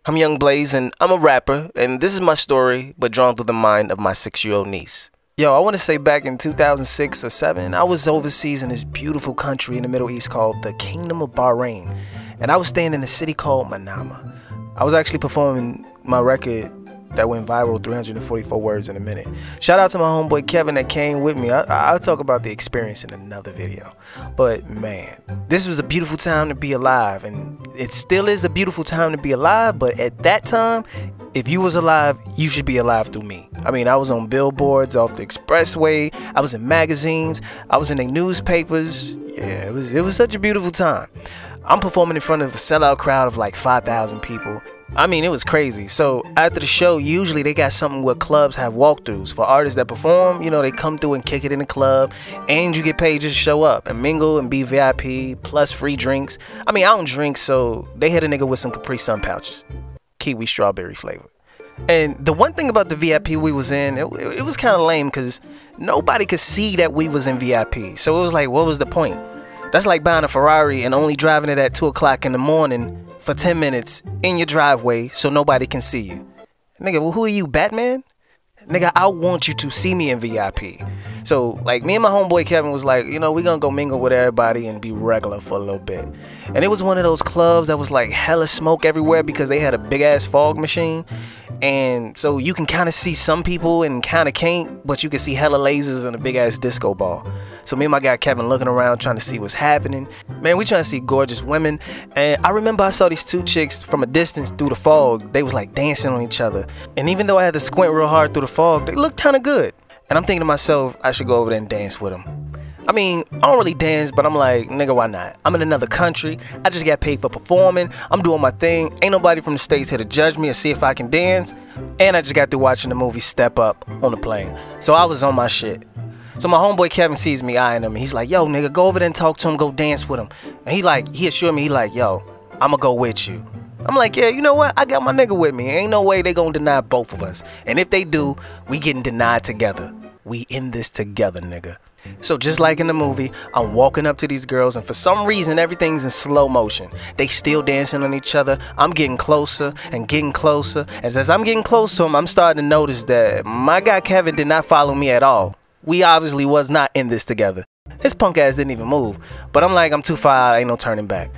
I'm Young-Blaze and I'm a rapper, and this is my story, but drawn through the mind of my 6-year-old niece. Yo, I want to say back in 2006 or 7, I was overseas in this beautiful country in the Middle East called the Kingdom of Bahrain, and I was staying in a city called Manama. I was actually performing my record that went viral, 344 words in a minute. Shout out to my homeboy Kevin that came with me. I'll talk about the experience in another video. But man, this was a beautiful time to be alive, and it still is a beautiful time to be alive, but at that time, if you was alive, you should be alive through me. I mean, I was on billboards off the expressway, I was in magazines, I was in the newspapers. Yeah, it was such a beautiful time. I'm performing in front of a sellout crowd of like 5,000 people. I mean, it was crazy. So after the show, usually they got something where clubs have walkthroughs for artists that perform. You know, they come through and kick it in the club, and you get paid just to show up and mingle and be VIP plus free drinks. I mean, I don't drink, so they hit a nigga with some Capri Sun pouches, kiwi strawberry flavor. And the one thing about the VIP we was in, it was kind of lame because nobody could see that we was in VIP. So it was like, what was the point? That's like buying a Ferrari and only driving it at 2 o'clock in the morning for 10 minutes in your driveway so nobody can see you. Nigga, well, who are you, Batman? Nigga, I want you to see me in VIP. So, like, me and my homeboy Kevin was like, you know, we gonna go mingle with everybody and be regular for a little bit. And it was one of those clubs that was like hella smoke everywhere because they had a big ass fog machine. And so you can kind of see some people and kind of can't, but you can see hella lasers and a big ass disco ball. So me and my guy Kevin looking around trying to see what's happening. Man, we trying to see gorgeous women. And I remember I saw these 2 chicks from a distance through the fog. They was like dancing on each other. And even though I had to squint real hard through the fog, they looked kind of good. And I'm thinking to myself, I should go over there and dance with them. I mean, I don't really dance, but I'm like, nigga, why not? I'm in another country. I just got paid for performing. I'm doing my thing. Ain't nobody from the States here to judge me or see if I can dance. And I just got through watching the movie Step Up on the plane. So I was on my shit. So my homeboy Kevin sees me eyeing him, and he's like, yo, nigga, go over there and talk to him, go dance with him. And he assured me, he like, yo, I'ma go with you. I'm like, yeah, you know what? I got my nigga with me. Ain't no way they gonna deny both of us. And if they do, we getting denied together. We in this together, nigga. So just like in the movie, I'm walking up to these girls, and for some reason, everything's in slow motion. They still dancing on each other. I'm getting closer and getting closer. As I'm getting close to them, I'm starting to notice that my guy Kevin did not follow me at all. We obviously was not in this together. His punk ass didn't even move. But I'm like, I'm too far out, ain't no turning back.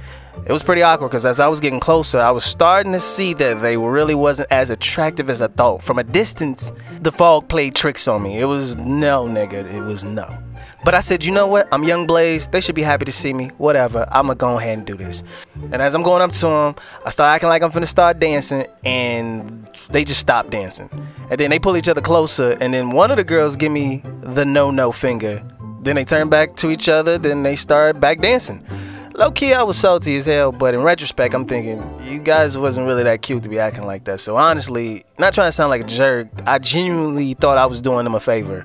It was pretty awkward because as I was getting closer, I was starting to see that they really wasn't as attractive as I thought. From a distance, the fog played tricks on me. It was no, nigga. It was no. But I said, you know what? I'm Young-Blaze. They should be happy to see me. Whatever. I'ma go ahead and do this. And as I'm going up to them, I start acting like I'm finna start dancing, and they just stop dancing. And then they pull each other closer, and then one of the girls give me the no finger. Then they turn back to each other, then they start back dancing. Low-key, I was salty as hell, but in retrospect, I'm thinking, you guys wasn't really that cute to be acting like that. So honestly, not trying to sound like a jerk, I genuinely thought I was doing them a favor.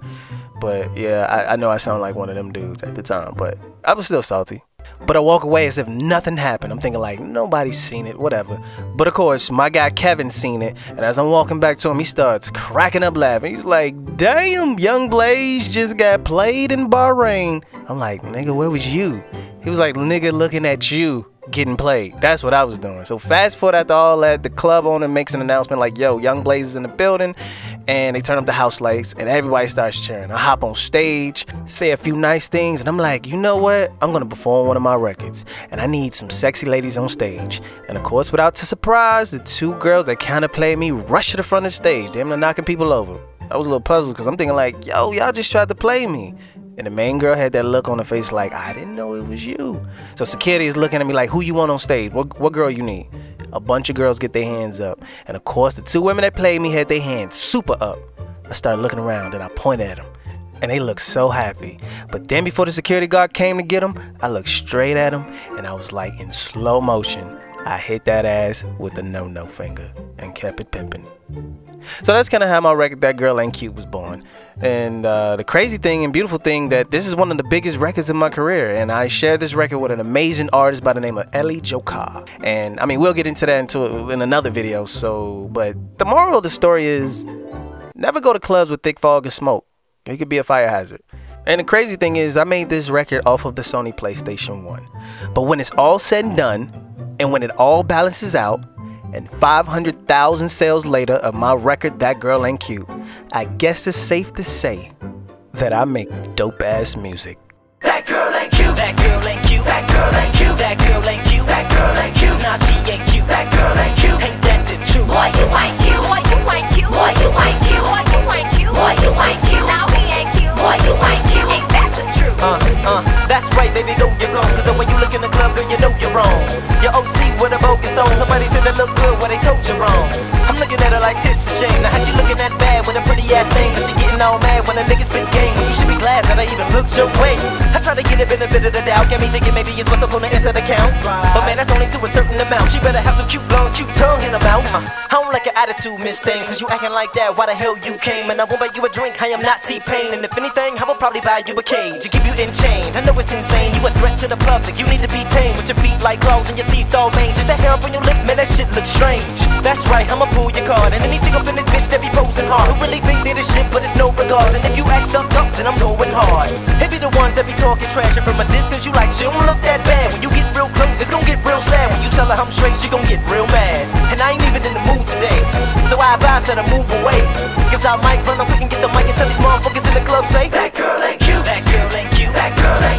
But yeah, I know I sound like one of them dudes at the time, but I was still salty. But I walk away as if nothing happened. I'm thinking like, nobody's seen it, whatever. But of course, my guy Kevin seen it, and as I'm walking back to him, he starts cracking up laughing. He's like, damn, Young-Blaze just got played in Bahrain. I'm like, nigga, where was you? He was like, nigga, looking at you getting played. That's what I was doing. So fast forward after all that, the club owner makes an announcement like, yo, Young-Blaze is in the building, and they turn up the house lights, and everybody starts cheering. I hop on stage, say a few nice things, and I'm like, you know what? I'm gonna perform one of my records, and I need some sexy ladies on stage. And of course, without to surprise, the 2 girls that kind of played me rush to the front of the stage. They're knocking people over. I was a little puzzled because I'm thinking like, yo, y'all just tried to play me. And the main girl had that look on her face like, I didn't know it was you. So security is looking at me like, who you want on stage? What girl you need? A bunch of girls get their hands up. And of course, the 2 women that played me had their hands super up. I started looking around and I pointed at them. And they looked so happy. But then before the security guard came to get them, I looked straight at them and I was like, in slow motion, I hit that ass with the no finger and kept it pimping. So that's kind of how my record, That Girl Ain't Cute, was born. And the crazy thing and beautiful thing that this is one of the biggest records in my career, and I shared this record with an amazing artist by the name of ELLIE Jokar. And I mean, we'll get into that in another video. So, but the moral of the story is, never go to clubs with thick fog and smoke. It could be a fire hazard. And the crazy thing is, I made this record off of the Sony PlayStation 1. But when it's all said and done, and when it all balances out, And 500,000 sales later of my record, That Girl Ain't Cute, I guess it's safe to say that I make dope ass music. That girl ain't cute. That girl ain't cute. That girl ain't cute. That girl ain't cute. That girl ain't cute. Nah, she ain't cute. That girl ain't cute. Ain't that the truth? Boy, you ain't cute. Boy, you ain't cute. Boy, you ain't cute. Boy, you ain't cute. Boy, you ain't cute. Now he ain't cute. Boy, you ain't cute. Ain't that the truth? That's right, baby, go you're gone. Cause the way you look in the club, girl, you know you're wrong. Your OC with a bogus stone. Somebody said they look good, well, they told you wrong. I'm looking at her like it's a shame. Now how she looking that bad with a pretty ass name? Cause she getting all mad when a nigga spit game. Well, you should be glad that I even looked your way. I try to get a benefit of the doubt. Got me thinking maybe it's what's up on the inside account. But man, that's only to a certain amount. She better have some cute lungs, cute tongue in her mouth. I don't like your attitude, Miss Thing. Since you acting like that, why the hell you came? And I won't buy you a drink, I am not T-Pain. And if anything, I will probably buy you a cage and keep you in chain. I know it's insane, you a threat to the public. You need to be tame with your feet like claws and your teeth all mange. Is that hair up on your lip, man, that shit looks strange. That's right, I'ma pull your card. And any chick up in this bitch that be posing hard, who really think they the shit, but it's no regards. And if you act stuck up, then I'm going hard. It be the ones that be talking trash, and from a distance you like, she don't look that bad. When you get real close, it's gonna get real sad. When you tell her I'm straight, she gon' get real mad. And I ain't even in the mood today, so I advise her to move away. Cause I might run up quick and get the mic and tell these motherfuckers in the club say, that girl ain't cute. That girl ain't cute. That girl ain't